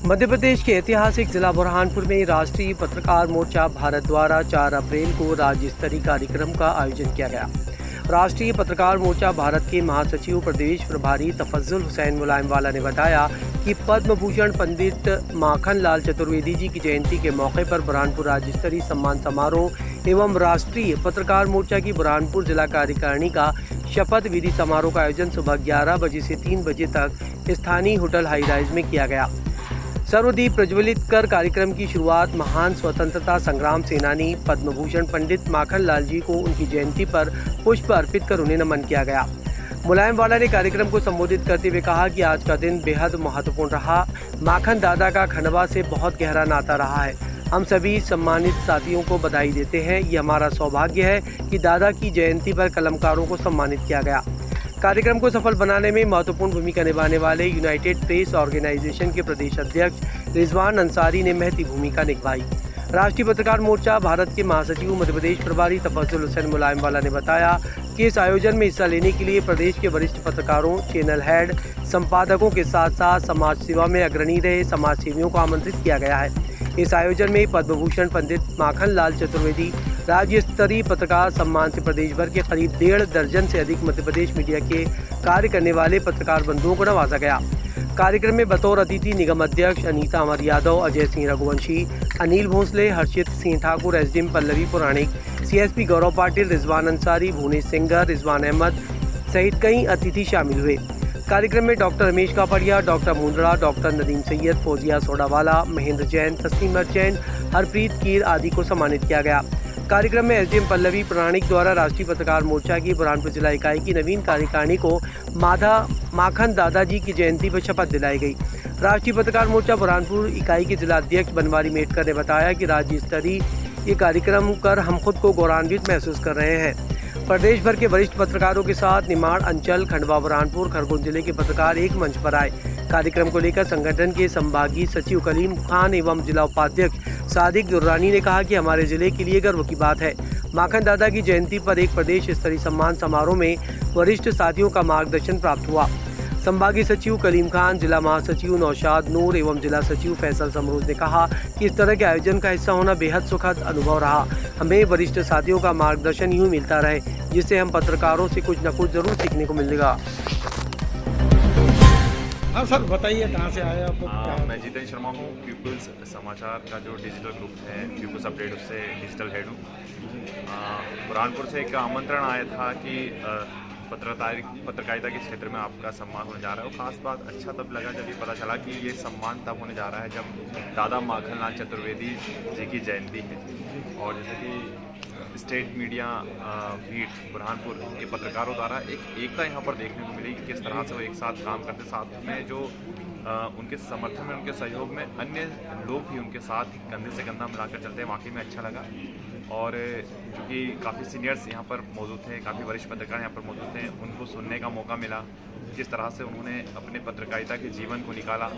मध्य प्रदेश के ऐतिहासिक जिला बुरहानपुर में राष्ट्रीय पत्रकार मोर्चा भारत द्वारा 4 अप्रैल को राज्य स्तरीय कार्यक्रम का आयोजन किया गया। राष्ट्रीय पत्रकार मोर्चा भारत के महासचिव प्रदेश प्रभारी तफज्जुल हुसैन मुलायम वाला ने बताया कि पद्म भूषण पंडित माखन लाल चतुर्वेदी जी की जयंती के मौके पर बुरहानपुर राज्य स्तरीय सम्मान समारोह एवं राष्ट्रीय पत्रकार मोर्चा की बुरहानपुर जिला कार्यकारिणी का शपथ विधि समारोह का आयोजन सुबह 11 बजे से 3 बजे तक स्थानीय होटल हाई राइज में किया गया। सर्वदीप प्रज्वलित कर कार्यक्रम की शुरुआत महान स्वतंत्रता संग्राम सेनानी पद्म भूषण पंडित माखन लाल जी को उनकी जयंती पर पुष्प अर्पित कर उन्हें नमन किया गया। मुलायम वाला ने कार्यक्रम को संबोधित करते हुए कहा कि आज का दिन बेहद महत्वपूर्ण रहा। माखन दादा का खंडवा से बहुत गहरा नाता रहा है। हम सभी सम्मानित साथियों को बधाई देते हैं। ये हमारा सौभाग्य है कि दादा की जयंती पर कलमकारों को सम्मानित किया गया। कार्यक्रम को सफल बनाने में महत्वपूर्ण भूमिका निभाने वाले यूनाइटेड प्रेस ऑर्गेनाइजेशन के प्रदेश अध्यक्ष रिजवान अंसारी ने महती भूमिका निभाई। राष्ट्रीय पत्रकार मोर्चा भारत के महासचिव मध्य प्रदेश प्रभारी तफज्जुल हुसैन मुलायम वाला ने बताया कि इस आयोजन में हिस्सा लेने के लिए प्रदेश के वरिष्ठ पत्रकारों, चैनल हेड, संपादकों के साथ साथ समाज सेवा में अग्रणी रहे समाज सेवियों को आमंत्रित किया गया है। इस आयोजन में पद्म भूषण पंडित माखन लाल चतुर्वेदी राज्य स्तरीय पत्रकार सम्मान से प्रदेश भर के करीब 1.5 दर्जन से अधिक मध्य प्रदेश मीडिया के कार्य करने वाले पत्रकार बंधुओं को नवाजा गया। कार्यक्रम में बतौर अतिथि निगम अध्यक्ष अनीता अमर यादव, अजय सिंह रघुवंशी, अनिल भोंसले, हर्षित सिंह ठाकुर, एसडीएम पल्लवी पुराणिक, सीएसपी गौरव पाटिल, रिजवान अंसारी, भुवनेश सिंगर, रिजवान अहमद सहित कई अतिथि शामिल हुए। कार्यक्रम में doctor Ramesh Kapadia, doctor Mundra, doctor Nadeem Syed, Fauzia Sodawala, Mahendra Jain, Tasleem Jain, Harpreet कीर आदि को सम्मानित किया गया। कार्यक्रम में एसडीएम पल्लवी पुराणिक द्वारा राष्ट्रीय पत्रकार मोर्चा की बुरहानपुर जिला इकाई की नवीन कार्यकारिणी को माखन दादाजी की जयंती पर शपथ दिलाई गई। राष्ट्रीय पत्रकार मोर्चा बुरहानपुर इकाई के जिला अध्यक्ष बनवारी मेटकर ने बताया कि राज्य स्तरीय ये कार्यक्रम कर हम खुद को गौरवान्वित महसूस कर रहे हैं। प्रदेश भर के वरिष्ठ पत्रकारों के साथ निमाड़ अंचल, खंडवा, बुरहानपुर, खरगोन जिले के पत्रकार एक मंच पर आए। कार्यक्रम को लेकर संगठन के संभागीय सचिव कलीम खान एवं जिला उपाध्यक्ष सादिक दुर्रानी ने कहा कि हमारे जिले के लिए गर्व की बात है। माखन दादा की जयंती पर एक प्रदेश स्तरीय सम्मान समारोह में वरिष्ठ साथियों का मार्गदर्शन प्राप्त हुआ। संभागीय सचिव कलीम खान, जिला महासचिव नौशाद नूर एवं जिला सचिव फैसल समरोज ने कहा कि इस तरह के आयोजन का हिस्सा होना बेहद सुखद अनुभव रहा। हमें वरिष्ठ साथियों का मार्गदर्शन यूँ मिलता रहे, जिससे हम पत्रकारों से कुछ न कुछ जरूर सीखने को मिलेगा। हाँ सर, बताइए कहाँ से आए आप? मैं जितेंद्र शर्मा हूँ। पीपल्स समाचार का जो डिजिटल ग्रुप है पीपल्स अपडेट, उससे डिजिटल हेड हूँ। बुरहानपुर से एक आमंत्रण आया था कि पत्रकारिता के क्षेत्र में आपका सम्मान होने जा रहा है। वो खास बात अच्छा तब लगा जब ये पता चला कि ये सम्मान तब होने जा रहा है जब दादा माखन लाल चतुर्वेदी जी की जयंती है। और जैसे कि स्टेट मीडिया बीट बुरहानपुर के पत्रकारों द्वारा एक एकता यहाँ पर देखने को मिली कि किस तरह से वो एक साथ काम करते, साथ में जो उनके समर्थन में, उनके सहयोग में अन्य लोग भी उनके साथ कंधे से कंधा मिलाकर चलते हैं। वाकई में अच्छा लगा। और क्योंकि काफ़ी सीनियर्स यहाँ पर मौजूद थे, काफ़ी वरिष्ठ पत्रकार यहाँ पर मौजूद थे, उनको सुनने का मौका मिला जिस तरह से उन्होंने अपने पत्रकारिता के जीवन को निकाला।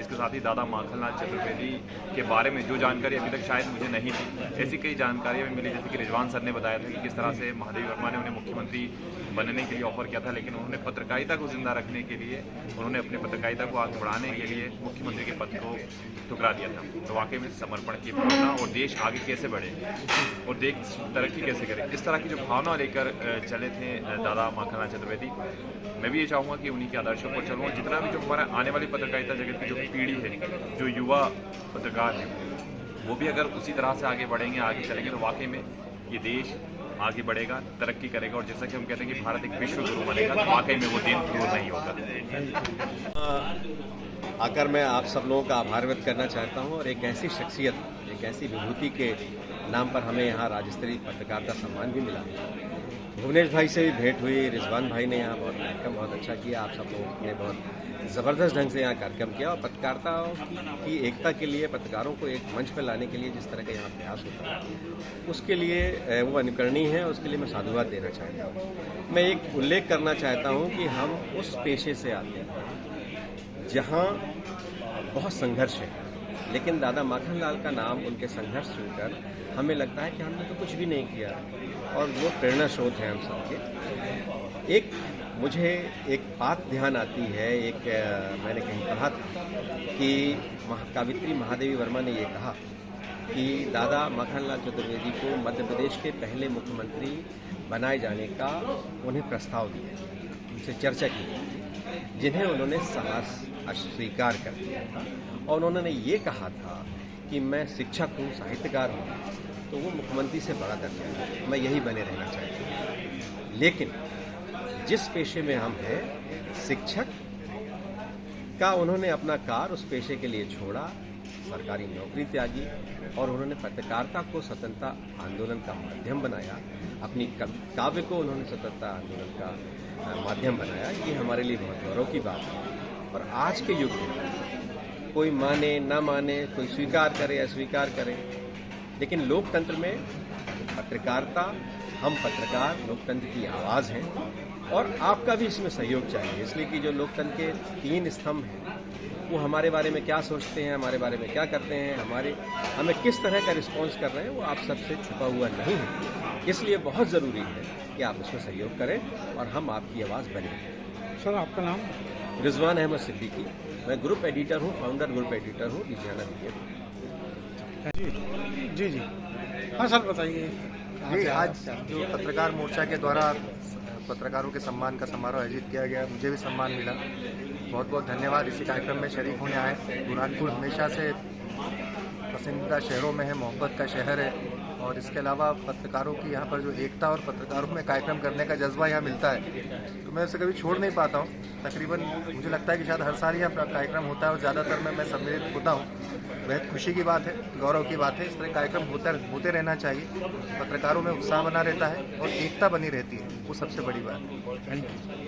इसके साथ ही दादा माखन लाल चतुर्वेदी के बारे में जो जानकारी अभी तक शायद मुझे नहीं थी, ऐसी कई जानकारियाँ भी मिली। जैसे कि रिजवान सर ने बताया था कि किस तरह से महादेव वर्मा ने उन्हें मुख्यमंत्री बनने के लिए ऑफर किया था, लेकिन उन्होंने पत्रकारिता को जिंदा रखने के लिए, उन्होंने अपने पत्रकारिता को आगे बढ़ाने के लिए मुख्यमंत्री के पद को ठुकरा दिया था। तो वाकई में समर्पण की भावना और देश आगे कैसे बढ़े और देश तरक्की कैसे करे, इस तरह की जो भावना लेकर चले थे दादा माखन लाल चतुर्वेदी। मैं भी ये चाहूँगा कि उन्हीं के आदर्शों पर चलूँ। जितना भी जो हमारा आने वाली पत्रकारिता जगत की जो पीढ़ी है, जो युवा पत्रकार है, वो भी अगर उसी तरह से आगे बढ़ेंगे, आगे चलेंगे, तो वाकई में ये देश आगे बढ़ेगा, तरक्की करेगा। और जैसा कि हम कहते हैं कि भारत एक विश्व गुरु बनेगा, तो वाकई में वो दिन दूर नहीं होगा। आकर मैं आप सब लोगों का आभार व्यक्त करना चाहता हूं। और एक ऐसी शख्सियत, एक ऐसी विभूति के नाम पर हमें यहाँ राज्य स्तरीय पत्रकारिता सम्मान भी मिला। भुवनेश भाई से भी भेंट हुई, रिजवान भाई ने यहाँ कार्यक्रम बहुत अच्छा किया, आप सब लोगों ने बहुत ज़बरदस्त ढंग से यहाँ कार्यक्रम किया। और पत्रकारिता की एकता के लिए, पत्रकारों को एक मंच पर लाने के लिए जिस तरह का यहाँ प्रयास होता है, उसके लिए वो अनुकरणीय है, उसके लिए मैं साधुवाद देना चाहता हूँ। मैं एक उल्लेख करना चाहता हूँ कि हम उस पेशे से आते हैं जहाँ बहुत संघर्ष है, लेकिन दादा माखन लाल का नाम, उनके संघर्ष सुनकर हमें लगता है कि हमने तो कुछ भी नहीं किया, और वो प्रेरणा स्रोत है हम सबके। एक मुझे एक बात ध्यान आती है, मैंने कहीं पढ़ा था कि कावित्री महादेवी वर्मा ने ये कहा कि दादा माखनलाल चतुर्वेदी को मध्य प्रदेश के पहले मुख्यमंत्री बनाए जाने का उन्हें प्रस्ताव दिया, उनसे चर्चा की, जिन्हें उन्होंने साहस अस्वीकार कर दिया था। और उन्होंने ये कहा था कि मैं शिक्षक हूँ, साहित्यकार हूँ, तो वो मुख्यमंत्री से बड़ा दर्जा है, मैं यही बने रहना चाहती हूँ। लेकिन जिस पेशे में हम हैं, शिक्षक का उन्होंने अपना कार्य उस पेशे के लिए छोड़ा, सरकारी नौकरी त्यागी और उन्होंने पत्रकारिता को स्वतंत्रता आंदोलन का माध्यम बनाया, अपनी काव्य को उन्होंने स्वतंत्रता आंदोलन का माध्यम बनाया। ये हमारे लिए बहुत गौरव की बात है। और आज के युग में कोई माने ना माने, कोई स्वीकार करे अस्वीकार करे, लेकिन लोकतंत्र में पत्रकारिता, हम पत्रकार लोकतंत्र की आवाज़ हैं और आपका भी इसमें सहयोग चाहिए। इसलिए कि जो लोकतंत्र के 3 स्तंभ हैं वो हमारे बारे में क्या सोचते हैं, हमारे बारे में क्या करते हैं, हमें किस तरह का रिस्पॉन्स कर रहे हैं, वो आप सबसे छुपा हुआ नहीं है। इसलिए बहुत ज़रूरी है कि आप उसमें सहयोग करें और हम आपकी आवाज़ बने। सर आपका नाम? रिजवान अहमद सिद्दीकी, मैं ग्रुप एडिटर हूँ, फाउंडर ग्रुप एडिटर हूँ लुधियाना मीडिया। जी जी, हाँ सर बताइए। जी, आज जो पत्रकार मोर्चा के द्वारा पत्रकारों के सम्मान का समारोह आयोजित किया गया, मुझे भी सम्मान मिला। बहुत बहुत धन्यवाद इसी कार्यक्रम में शरीक होने आए। बुरहानपुर हमेशा से पसंदीदा शहरों में है, मोहब्बत का शहर है और इसके अलावा पत्रकारों की यहाँ पर जो एकता और पत्रकारों में कार्यक्रम करने का जज्बा यहाँ मिलता है, तो मैं उसे कभी छोड़ नहीं पाता हूँ। तकरीबन मुझे लगता है कि शायद हर साल यहाँ कार्यक्रम होता है और ज़्यादातर मैं सम्मिलित होता हूँ। बेहद खुशी की बात है, गौरव की बात है। इस तरह कार्यक्रम होते रहना चाहिए। पत्रकारों में उत्साह बना रहता है और एकता बनी रहती है, वो सबसे बड़ी बात है। Thank you.